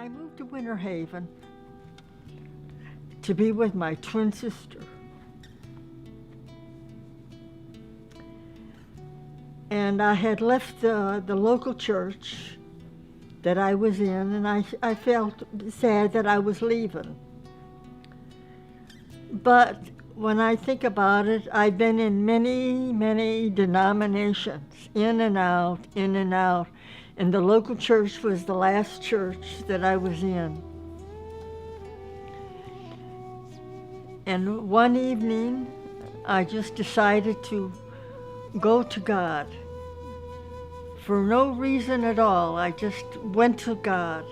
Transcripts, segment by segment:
I moved to Winter Haven to be with my twin sister. And I had left the local church that I was in, and I felt sad that I was leaving. But when I think about it, I've been in many, many denominations, in and out, in and out. And the local church was the last church that I was in. And one evening, I just decided to go to God. For no reason at all, I just went to God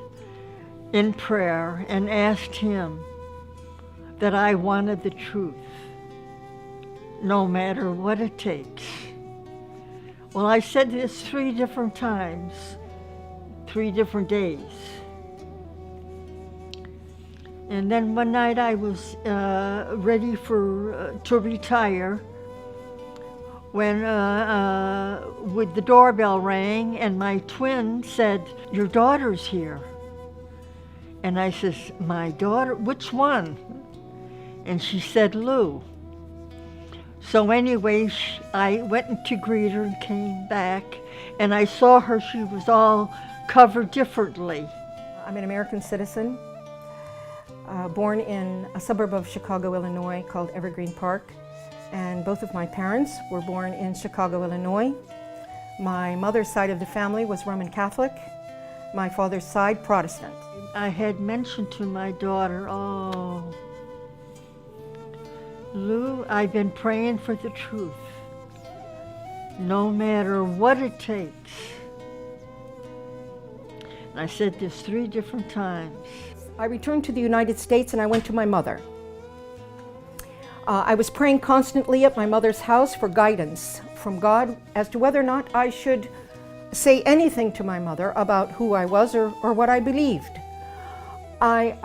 in prayer and asked Him that I wanted the truth, no matter what it takes. Well, I said this 3 different times, 3 different days. And then one night I was ready to retire when with the doorbell rang and my twin said, "Your daughter's here." And I says, "My daughter? Which one?" And she said, "Lou." So anyway, I went to greet her and came back, and I saw her, she was all covered differently. I'm an American citizen, born in a suburb of Chicago, Illinois called Evergreen Park, and both of my parents were born in Chicago, Illinois. My mother's side of the family was Roman Catholic, my father's side Protestant. I had mentioned to my daughter, "Oh, Lou, I've been praying for the truth, no matter what it takes." And I said this 3 different times. I returned to the United States and I went to my mother. I was praying constantly at my mother's house for guidance from God as to whether or not I should say anything to my mother about who I was or what I believed. I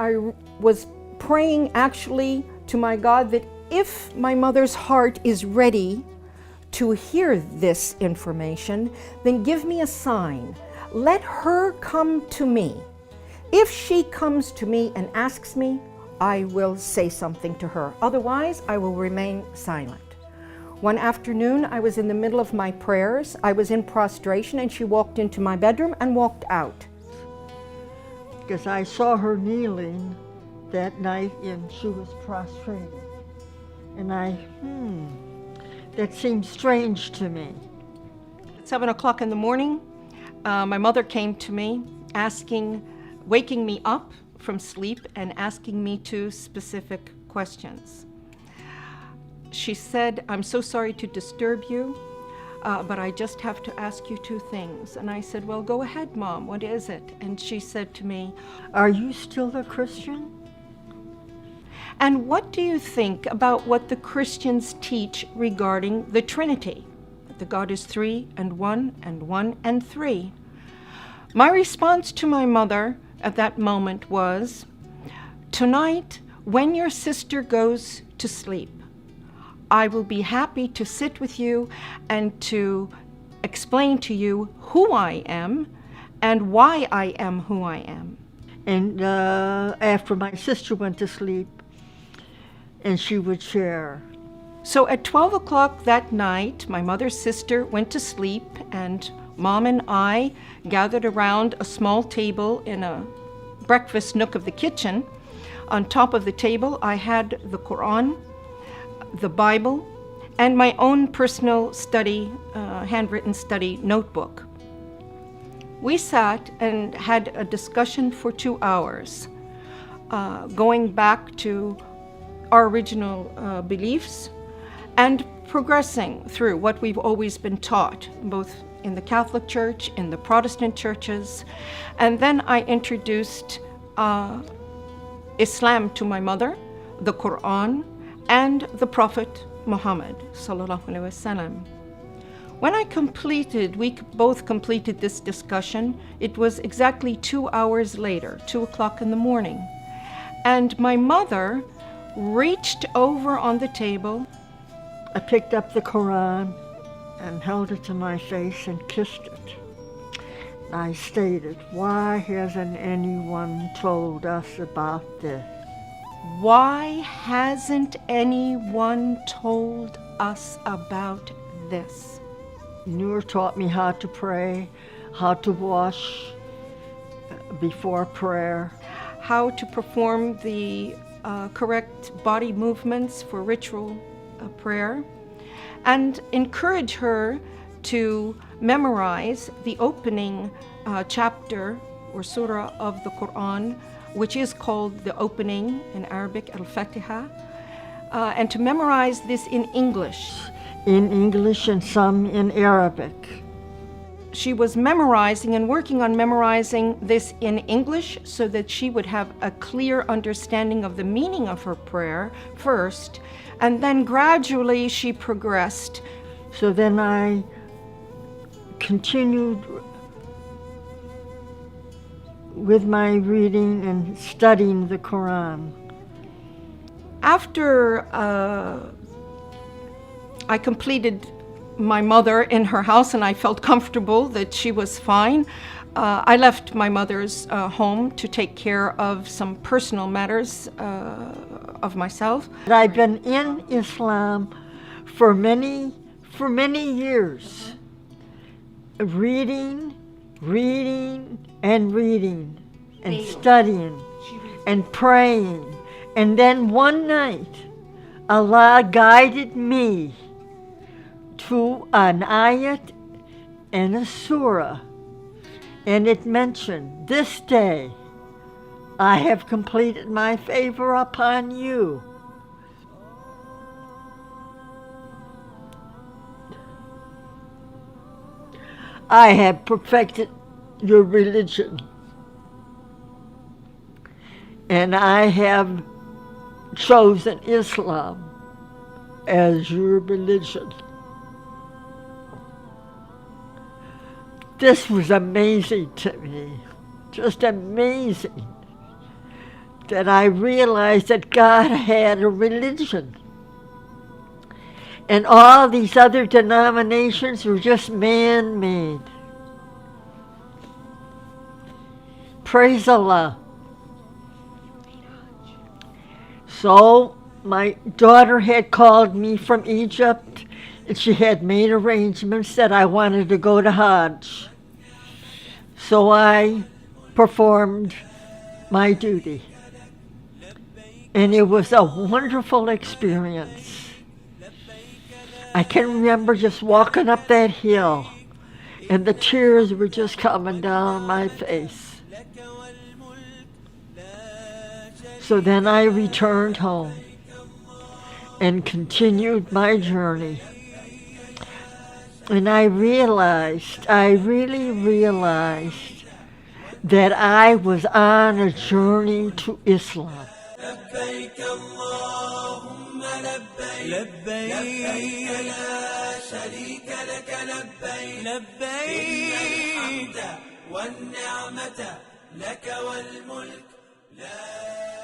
was praying actually to my God that if my mother's heart is ready to hear this information, then give me a sign. Let her come to me. If she comes to me and asks me, I will say something to her. Otherwise, I will remain silent. One afternoon, I was in the middle of my prayers. I was in prostration, and she walked into my bedroom and walked out. Because I saw her kneeling that night, and she was prostrated. And that seemed strange to me. At 7 o'clock in the morning, my mother came to me waking me up from sleep and asking me 2 specific questions. She said, "I'm so sorry to disturb you, but I just have to ask you 2 things. And I said, "Well, go ahead, Mom, what is it?" And she said to me, "Are you still a Christian? And what do you think about what the Christians teach regarding the Trinity? That God is 3 and 1 and 1 and 3. My response to my mother at that moment was, "Tonight, when your sister goes to sleep, I will be happy to sit with you and to explain to you who I am and why I am who I am." And after my sister went to sleep, and she would share. So at 12 o'clock that night, my mother's sister went to sleep, and Mom and I gathered around a small table in a breakfast nook of the kitchen. On top of the table, I had the Quran, the Bible, and my own personal study, handwritten study notebook. We sat and had a discussion for 2 hours, going back to our original beliefs and progressing through what we've always been taught, both in the Catholic Church, in the Protestant churches. And then I introduced Islam to my mother, the Quran, and the Prophet Muhammad sallallahu alaihi wasallam. When we both completed this discussion, it was exactly 2 hours later, 2 o'clock in the morning. And my mother reached over on the table. I picked up the Quran and held it to my face and kissed it. I stated, why hasn't anyone told us about this? Why hasn't anyone told us about this? Noor taught me how to pray, how to wash before prayer. How to perform the correct body movements for ritual prayer, and encourage her to memorize the opening chapter or surah of the Quran, which is called the opening in Arabic, Al-Fatiha, and to memorize this in English. In English and some in Arabic. She was memorizing and working on memorizing this in English so that she would have a clear understanding of the meaning of her prayer first, and then gradually she progressed. So then I continued with my reading and studying the Quran. After I completed my mother in her house and I felt comfortable that she was fine, I left my mother's home to take care of some personal matters of myself. I've been in Islam for many years, reading and studying and praying. And then one night, Allah guided me to an ayat and a surah, and it mentioned, this day I have completed my favor upon you. I have perfected your religion, and I have chosen Islam as your religion. This was amazing to me, just amazing, that I realized that God had a religion. And all these other denominations were just man-made. Praise Allah. So my daughter had called me from Egypt, and she had made arrangements that I wanted to go to Hajj. So I performed my duty. And it was a wonderful experience. I can remember just walking up that hill, and the tears were just coming down my face. So then I returned home and continued my journey. And I really realized that I was on a journey to Islam. لبيك اللهم لبيك لبيك لا شريك لك لبيك لبيك الحمد والنعمة لك والملك لا